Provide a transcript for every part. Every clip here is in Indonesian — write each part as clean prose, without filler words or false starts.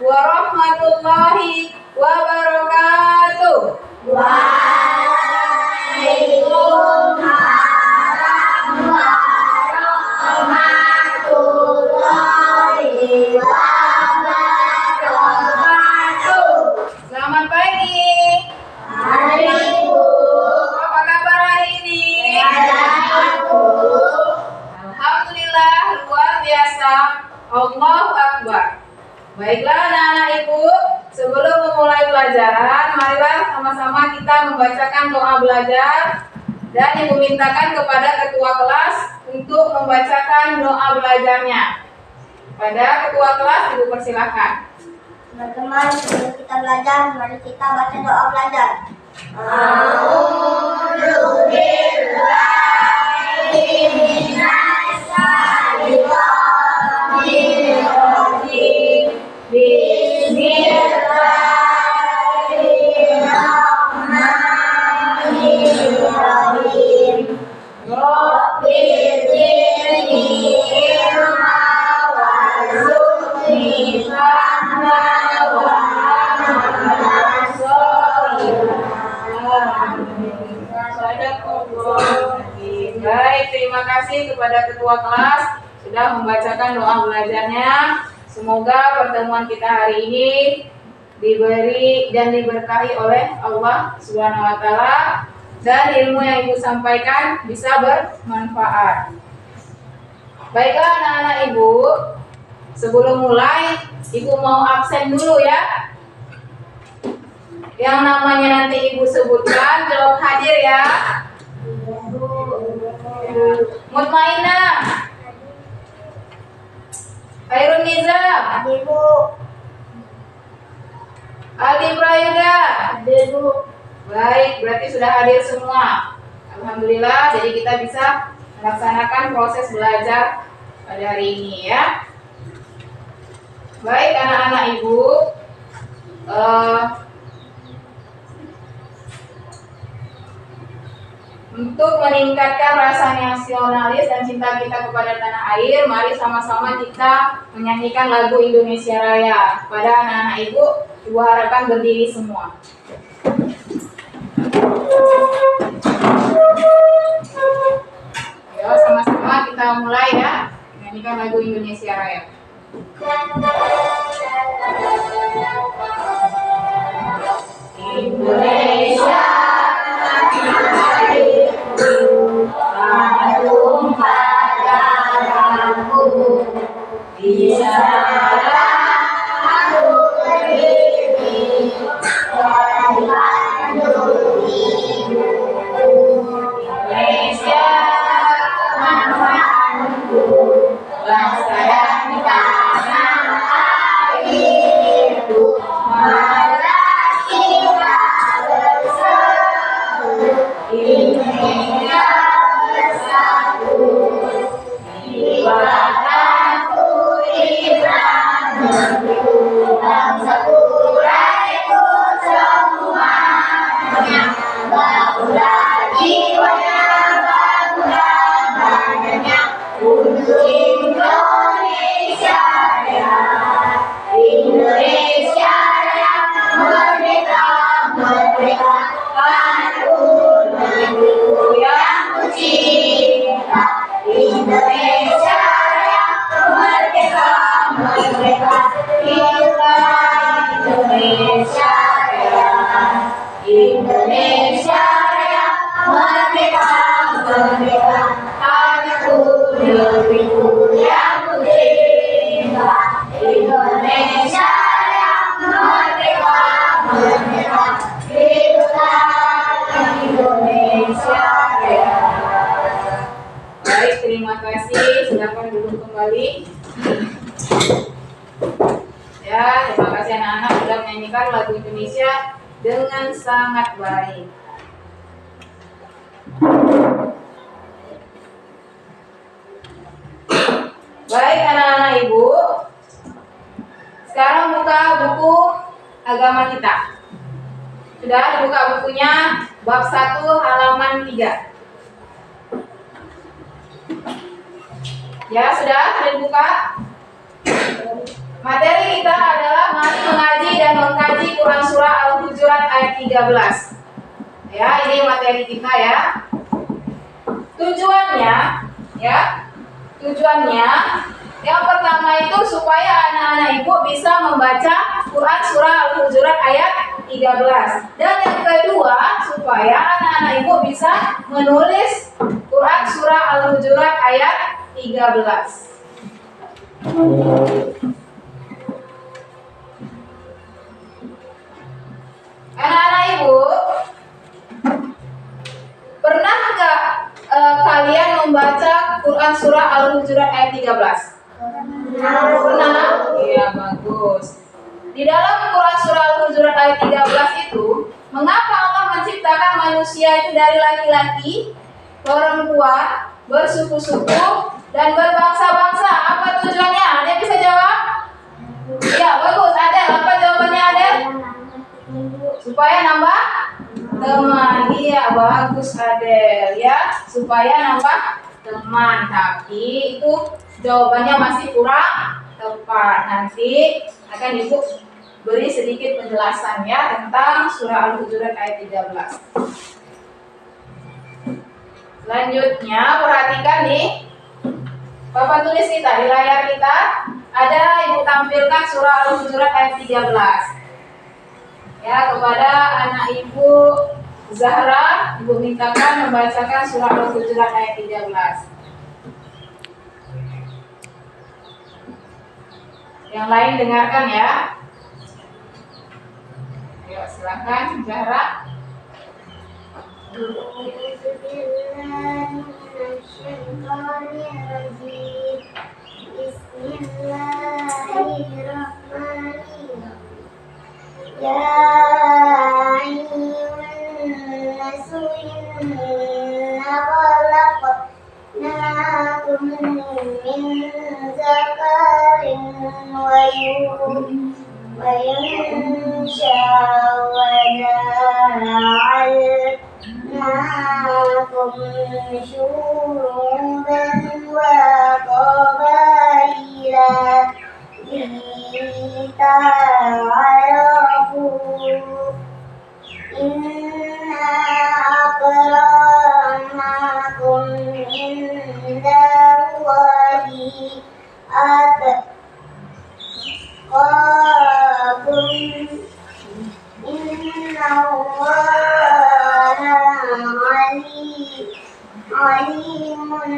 warahmatullahi wabarakatuh. Waalaikumsalam warahmatullahi wabarakatuh. Selamat pagi. Hari Bu. Apa kabar hari ini? Sehat Bu. Alhamdulillah, luar biasa. Allahu Akbar. Baiklah anak-anak ibu, sebelum memulai pelajaran, marilah sama-sama kita membacakan doa belajar. Dan ibu mintakan kepada ketua kelas untuk membacakan doa belajarnya. Pada ketua kelas, ibu persilahkan. Teman-teman, sebelum kita belajar, mari kita baca doa belajar. A'udzu billahi minasy syaithanir rajim. Bismillahirrahmanirrahim. Rabbi zidni ilma warzuqni fahma wa amalan sholihan. Baik, terima kasih kepada ketua kelas sudah membacakan doa belajarnya. Semoga pertemuan kita hari ini diberi dan diberkahi oleh Allah Subhanahu wa taala dan ilmu yang ibu sampaikan bisa bermanfaat. Baiklah anak-anak ibu, sebelum mulai ibu mau absen dulu ya. Yang namanya nanti ibu sebutkan jawab hadir ya. Mutmainah, Khairun Nizam, Ibu. Aldi Prayuda. Ibu. Baik, berarti sudah hadir semua. Alhamdulillah, jadi kita bisa melaksanakan proses belajar pada hari ini ya. Baik anak-anak ibu, untuk meningkatkan rasa nasionalis dan cinta kita kepada tanah air, mari sama-sama kita menyanyikan lagu Indonesia Raya. Pada anak-anak ibu harapkan berdiri semua. Ayo sama-sama kita mulai ya, menyanyikan lagu Indonesia Raya. Indonesia tanah tumpah darahku, di sana aku berdiri, untuk ibu. Indonesia manfaatku, bangsa dan tanah airku, malas kita bersatu, Indonesia bersatu, di bawahku Ibrahimku, bangsaku rakyatku semuanya, bangunlah jiwanya, bangunlah badannya, untuk Indonesia Raya. Indonesia Raya, merdeka, merdeka, tanahku, negeriku yang kucinta. Indonesia Raya, merdeka, merdeka, hiduplah Indonesia Raya. Indonesia Raya, merdeka, merdeka, tanahku, negeriku yang kucinta. Indonesia Raya, merdeka, merdeka, hiduplah Indonesia Raya. Baik, terima kasih. Silakan duduk kembali. Ya, terima kasih anak-anak sudah menyanyikan lagu Indonesia dengan sangat baik. Baik anak-anak ibu, sekarang buka buku agama kita. Sudah dibuka bukunya, bab 1 halaman 3. Ya, sudah dibuka. Materi kita adalah mari mengaji dan mengkaji Quran Surah Al-Hujurat ayat 13. Ya, ini materi kita ya. Tujuannya yang pertama itu supaya anak-anak ibu bisa membaca Quran Surah Al-Hujurat ayat 13. Dan yang kedua, supaya anak-anak ibu bisa menulis Quran Surah Al-Hujurat ayat 13. Anak-anak ibu, pernah nggak kalian membaca Quran Surah Al-Hujurat ayat 13? Pernah? Iya, bagus. Di dalam Quran Surah Al-Hujurat ayat 13 itu, mengapa Allah menciptakan manusia itu dari laki-laki, perempuan, bersuku-suku, dan berbangsa-bangsa? Apa tujuannya? Ada yang bisa jawab? Iya, bagus. Adel, apa jawabannya Adel? Supaya nambah teman. Iya, bagus Adel ya. Supaya nambah teman. Tapi itu jawabannya masih kurang tepat. Nanti akan Ibu beri sedikit penjelasan ya tentang surah Al-Hujurat ayat 13. Selanjutnya perhatikan nih. Bapak tulis kita di layar kita. Ada Ibu tampilkan surah Al-Hujurat ayat 13. Ya, kepada anak Ibu Zahra, Ibu mintakan membacakan surah Al-Hujurat ayat 13. Yang lain dengarkan ya. Ayo silakan Zahra. Bismillahirrahmanirrahim. Ya ayyuhan nasu inna khalaqnakum min zakarin wa unsha wa ja'alnakum syu'uban wa qabaila lita'arafu inna akramakum indallahi atqakum innallaha alimun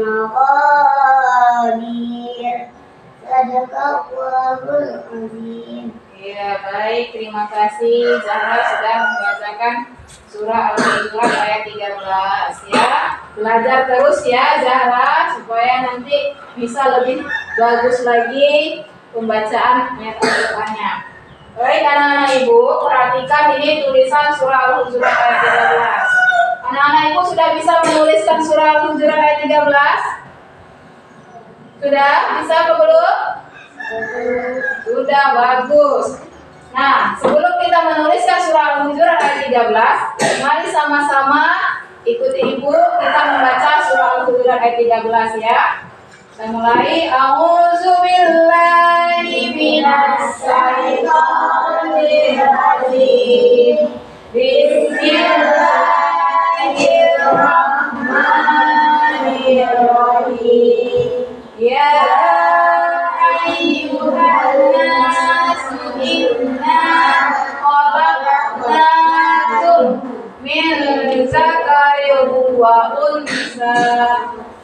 khabir. Sadaqallahul azim. Ya, baik, terima kasih Zahra sudah membacakan surah Al-Hujurat ayat 13 ya. Belajar terus ya Zahra supaya nanti bisa lebih bagus lagi pembacaan ayat Al-Qur'annya. Baik anak-anak Ibu, perhatikan ini tulisan surah Al-Hujurat ayat 13. Anak-anak Ibu sudah bisa menuliskan surah Al-Hujurat ayat 13? Sudah? Bisa apa belum? Sudah, bagus. Nah, sebelum kita menuliskan surah Al-Hujurat ayat 13, mari sama-sama ikuti Ibu kita membaca surah Al-Hujurat ayat 13 ya. Kita mulai. A'udzubillahi minasyaitonirrajim. Bismillahirrahmanirrahim. Ya ayyuhan nasu inna khalaqnakum min zakarin wa unsa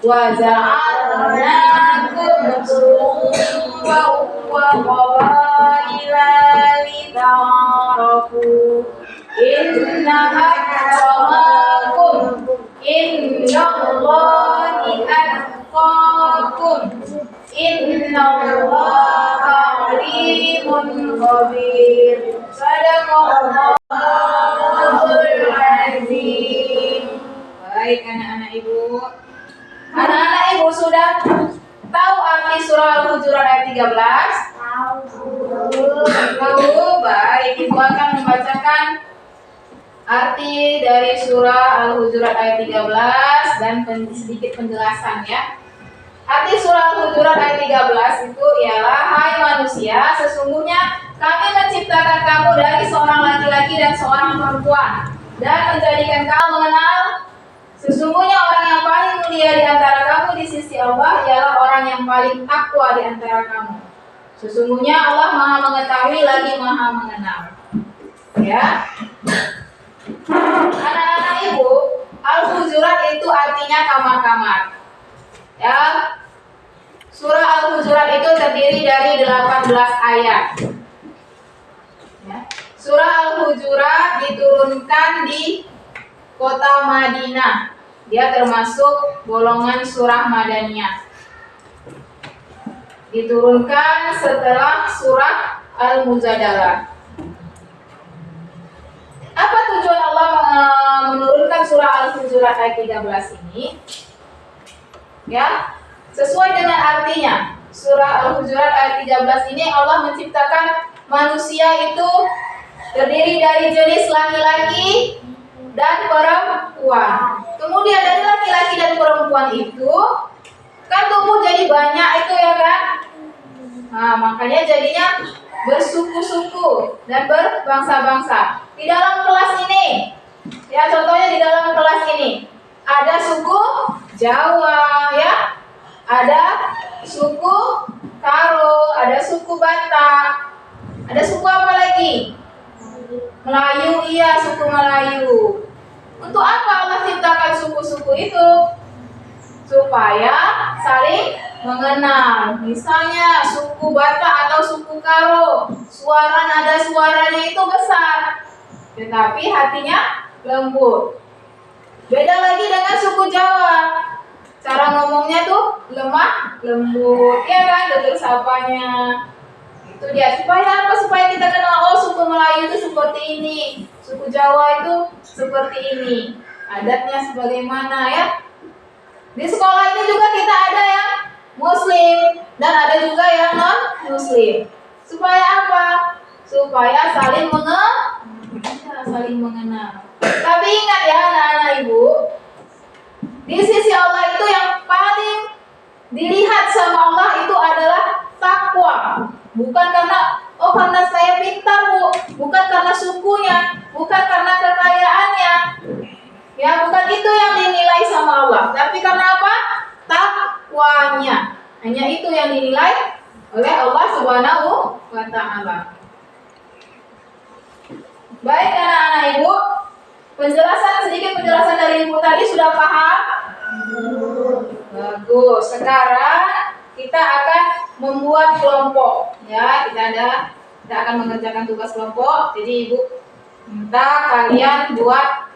wa ja'alnakum syu'uban wa qabaila lita'arafu inna akramakum indallahi atqakum innallaha alimun khabir. Sadaqallahul azim. Baik anak-anak Ibu. Anak-anak Ibu sudah tahu arti surah Al-Hujurat ayat 13? Tahu. Baik, Ibu akan membacakan arti dari surah Al-Hujurat ayat 13 dan sedikit penjelasan ya. Arti surah Al-Hujurat ayat 13 itu ialah, hai manusia, sesungguhnya kami menciptakan kamu dari seorang laki-laki dan seorang perempuan dan menjadikan kamu mengenal. Sesungguhnya orang yang paling mulia di antara kamu di sisi Allah ialah orang yang paling takwa di antara kamu. Sesungguhnya Allah Maha mengetahui lagi Maha mengenal. Ya. Anak-anak ibu, Al-Hujurat itu artinya kamar-kamar. Ya. Surah Al-Hujurat itu terdiri dari 18 ayat. Ya. Surah Al-Hujurat diturunkan di kota Madinah. Dia termasuk golongan surah Madaniyah. Diturunkan setelah surah Al-Mujadalah. Apa tujuan Allah menurunkan surah Al-Hujurat ayat 13 ini? Ya, sesuai dengan artinya. Surah Al-Hujurat ayat 13 ini Allah menciptakan manusia itu terdiri dari jenis laki-laki dan perempuan. Kemudian dari laki-laki dan perempuan itu kan tumbuh jadi banyak itu ya kan? Nah, makanya jadinya bersuku-suku dan berbangsa-bangsa. Di dalam kelas ini, ya contohnya di dalam kelas ini ada suku Jawa, ya, ada suku Karo, ada suku Batak, ada suku apa lagi? Melayu, iya suku Melayu. Untuk apa Allah ciptakan suku-suku itu? Supaya saling mengenal. Misalnya suku Batak atau suku Karo, suara nada suaranya itu besar, tetapi hatinya lembut. Beda lagi dengan suku Jawa. Cara ngomongnya tuh lemah, lembut, ya kan, tutur sapanya. Itu dia. Supaya apa? Supaya kita kenal, oh suku Melayu itu seperti ini, suku Jawa itu seperti ini. Adatnya sebagaimana ya. Di sekolah ini juga kita ada yang Muslim dan ada juga yang non Muslim. Supaya apa? Supaya saling mengenal. Tapi ingat ya anak-anak ibu, di sisi Allah itu yang paling dilihat sama Allah itu adalah takwa. Bukan karena saya pintar bu, bukan karena sukunya, bukan karena kekayaannya. Ya, bukan itu yang dinilai sama Allah, tapi karena apa? Takwanya. Hanya itu yang dinilai oleh Allah Subhanahu wa Ta'ala. Baik anak-anak ibu, sedikit penjelasan dari ibu tadi sudah paham? Bagus. Sekarang kita akan membuat kelompok. Ya, kita akan mengerjakan tugas kelompok. Jadi ibu minta kalian buat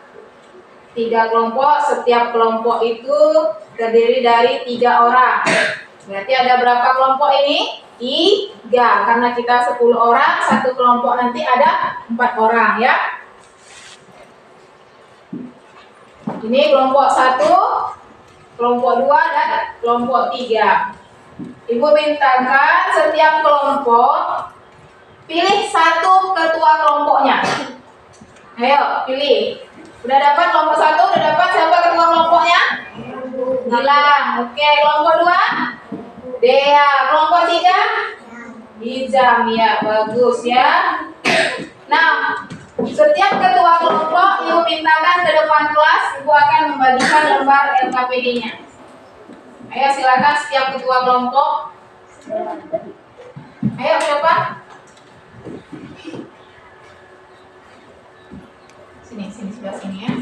3 kelompok, setiap kelompok itu terdiri dari 3 orang. Berarti ada berapa kelompok ini? 3. Karena kita 10 orang, satu kelompok nanti ada 4 orang ya. Ini kelompok 1, kelompok 2 dan kelompok 3. Ibu mintakan setiap kelompok pilih 1 ketua kelompoknya. Ayo pilih. Udah dapat kelompok 1, udah dapat siapa ketua kelompoknya? Gilang. Oke, kelompok 2? Dea. Kelompok 3? Hijam, ya, bagus ya. Nah, setiap ketua kelompok ibu mintakan ke depan kelas, ibu akan membagikan lembar LKPD-nya. Ayo silakan setiap ketua kelompok. Ayo siapa? Sini sebelah sini ya.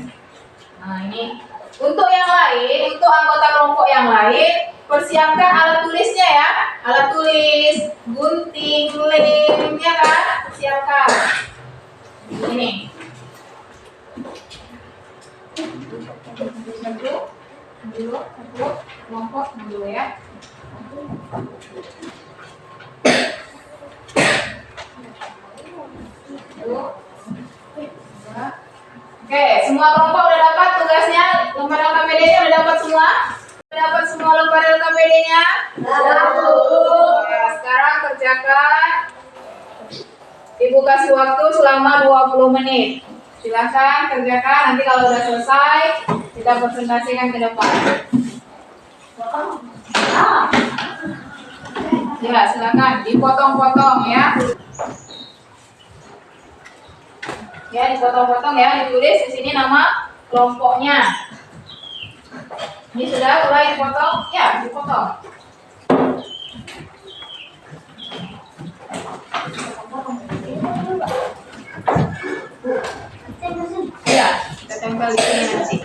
Nah ini untuk yang lain, untuk anggota kelompok yang lain, persiapkan alat tulisnya ya, alat tulis, gunting, lem, ya kan, persiapkan. Ini. Dulu, kelompok dulu ya. Oke, semua kelompok udah dapat tugasnya, lembar LKPD-nya udah dapat semua? Udah dapat semua lembar LKPD-nya? Ya, sekarang kerjakan. Ibu kasih waktu selama 20 menit. Silakan kerjakan, nanti kalau udah selesai kita presentasikan ke depan. Ya, silakan dipotong-potong ya. Ya, dipotong-potong ya, ditulis di sini nama kelompoknya. Ini sudah mulai dipotong, ya, dipotong. Ya, kita tempel di sini nanti.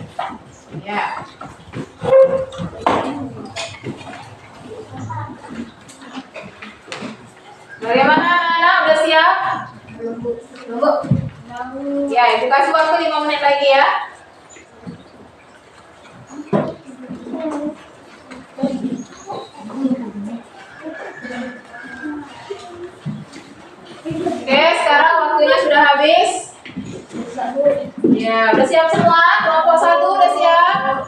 Ya. Bagaimana anak-anak, udah siap? Tunggu. Ya, ibu kasih waktu 5 menit lagi ya. Oke, sekarang waktunya sudah habis. Ya, udah siap semua? Kelompok 1 udah siap?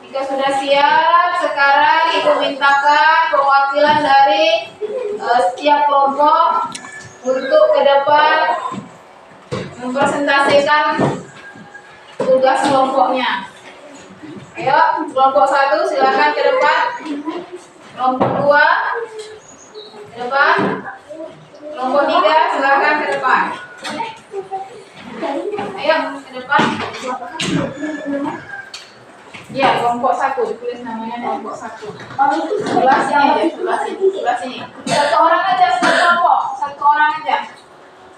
Jika sudah siap, sekarang ibu mintakan perwakilan dari setiap kelompok untuk ke depan mempresentasikan tugas kelompoknya. Ayo, kelompok 1 silakan ke depan. Kelompok 2 ke depan. Kelompok 3 silakan ke depan. Ayo ke depan. Ya, kelompok 1 ditulis namanya kelompok 1. Sebelah sini aja, sebelah sini, sebelah sini. Satu orang aja setiap kelompok, satu orang aja.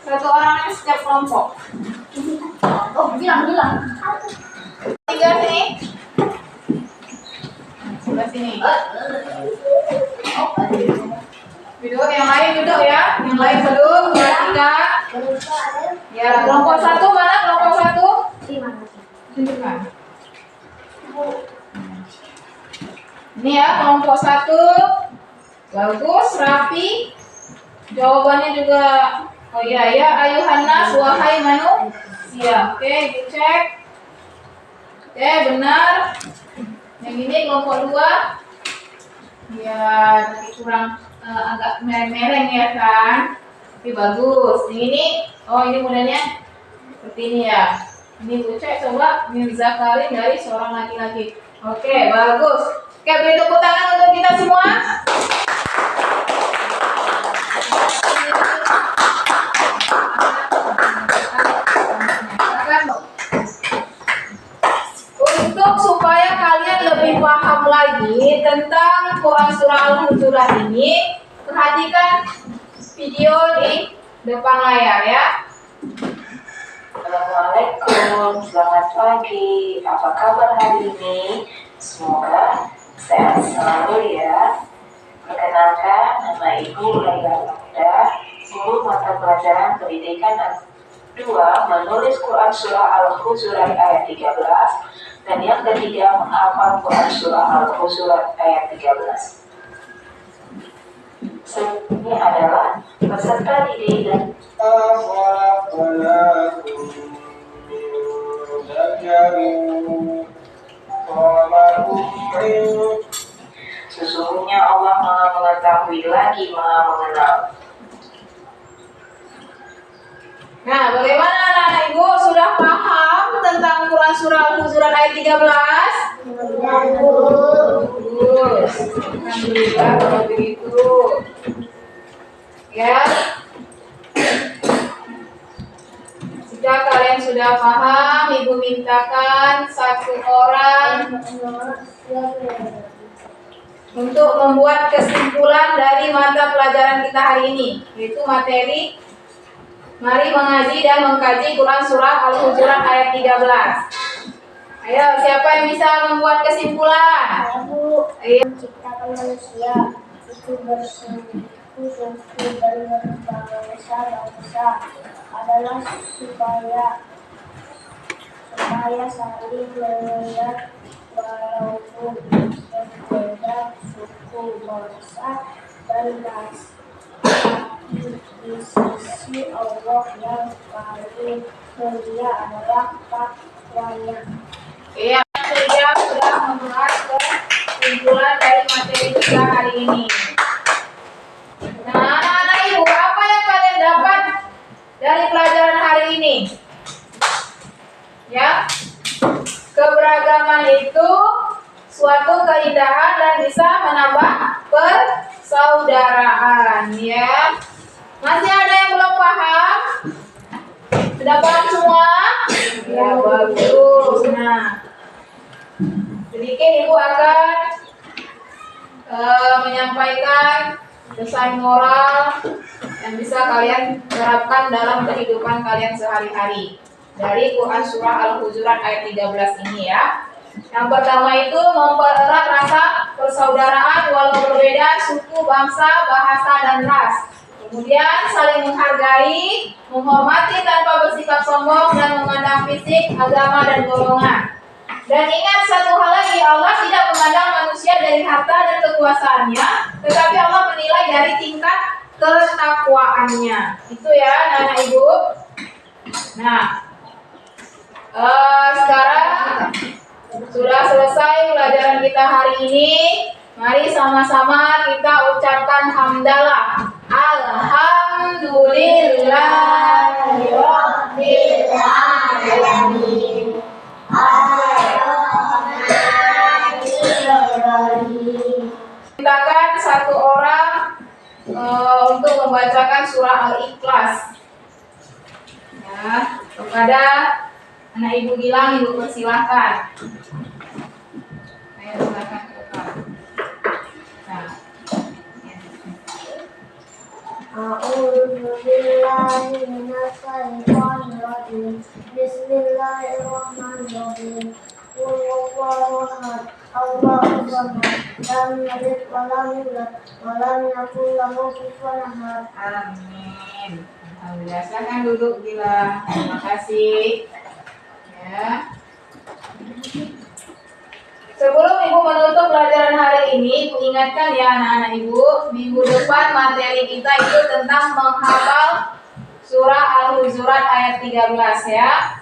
Satu orang aja setiap kelompok. Oh, bilang. 3 sini. Sebelah sini. Duduk, yang lain duduk ya. Yang lain duduk, perhatikan. Ya, kelompok 1 mana? Kelompok 1? Tunjukkan. Ini ya, kelompok 1. Bagus, rapi. Jawabannya juga. Oh iya, ya, ayuhannas, wahai manusia. Oke, dicek. Oke, benar. Yang ini kelompok 2. Ya, tapi kurang agak mereng-mereng ya kan. Tapi bagus. Yang ini, oh ini modelnya seperti ini ya. Ini Bu cek coba Mirza Karim dari seorang laki-laki. Oke, bagus. Oke, beri tepuk tangan untuk kita semua. Untuk supaya kalian lebih paham lagi tentang Quran Surah Al-Hujurat ini, perhatikan video di depan layar ya. Assalamualaikum, selamat pagi. Apa kabar hari ini? Semoga sehat selalu ya. Perkenalkan, nama Ibu Laila Muda, guru mata pelajaran pendidikan 2 menulis Quran Surah Al-Hujurat ayat 13 dan yang ketiga menghafal Quran Surah Al-Hujurat ayat 13. Ini adalah peserta didik dan sesungguhnya Allah Maha mengetahui lagi Maha mengenal. Nah, bagaimana anak-anak ibu sudah paham tentang Quran Surah Al-Hujurat ayat 13? Bagus. Alhamdulillah kalau begitu. Ya. Jika kalian sudah paham, ibu mintakan satu orang untuk membuat kesimpulan dari mata pelajaran kita hari ini, yaitu materi mari mengaji dan mengkaji Quran Surah Al-Hujurat ayat 13. Ayo, siapa yang bisa membuat kesimpulan? Ayo. Menciptakan manusia itu bersungguh-sungguh dan berbangsa-bangsa adalah supaya saling mengingat walaupun berbeda suku bangsa dan ras. Tapi di sisi Allah yang paling mulia adalah takwanya. Iya, sudah membuat kesimpulan dari materi kita hari ini. Nah, anak-anak ibu, apa yang kalian dapat dari pelajaran hari ini? Ya, keberagaman itu suatu keindahan dan bisa menambah persaudaraan ya. Masih ada yang belum paham? Sudah paham semua? Ya bagus. Nah, sedikit Ibu akan menyampaikan pesan moral yang bisa kalian terapkan dalam kehidupan kalian sehari-hari dari Quran Surah Al-Hujurat ayat 13 ini ya. Yang pertama itu mempererat rasa persaudaraan walau berbeda suku, bangsa, bahasa, dan ras. Kemudian saling menghargai, menghormati tanpa bersikap sombong dan memandang fisik, agama, dan golongan. Dan ingat satu hal lagi, Allah tidak memandang manusia dari harta dan kekuasaannya, tetapi Allah menilai dari tingkat ketakwaannya. Itu ya, anak ibu. Nah, sekarang sudah selesai pelajaran kita hari ini. Mari sama-sama kita ucapkan hamdalah. Alhamdulillahirabbil alamin. Mintakan satu orang untuk membacakan surah Al-Ikhlas. Ya, kepada anak Ibu Gilang, Ibu persilahkan. Ayo silakan Kak. Nah. A'udzu billahi minasy syaithanir rajim. Bismillahirrahmanirrahim. Qul huwallahu ahad. Allahus samad. Lam yalid wa lam yulad wa lam yakul lahu kufuwan ahad. Amin. Alhamdulillah, silakan duduk Gilang. Terima kasih. Ya. Sebelum Ibu menutup pelajaran hari ini, Ibu ingatkan ya anak-anak Ibu, minggu depan materi kita itu tentang menghafal surah Al-Hujurat ayat 13 ya.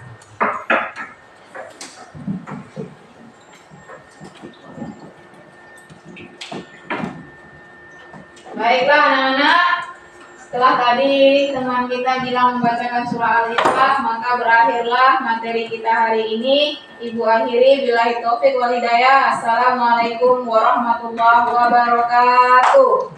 Baiklah anak-anak, setelah tadi teman kita Gilang membacakan surah Al-Ikhlas, maka berakhirlah materi kita hari ini. Ibu akhiri, billahi taufik wal hidayah. Assalamualaikum warahmatullahi wabarakatuh.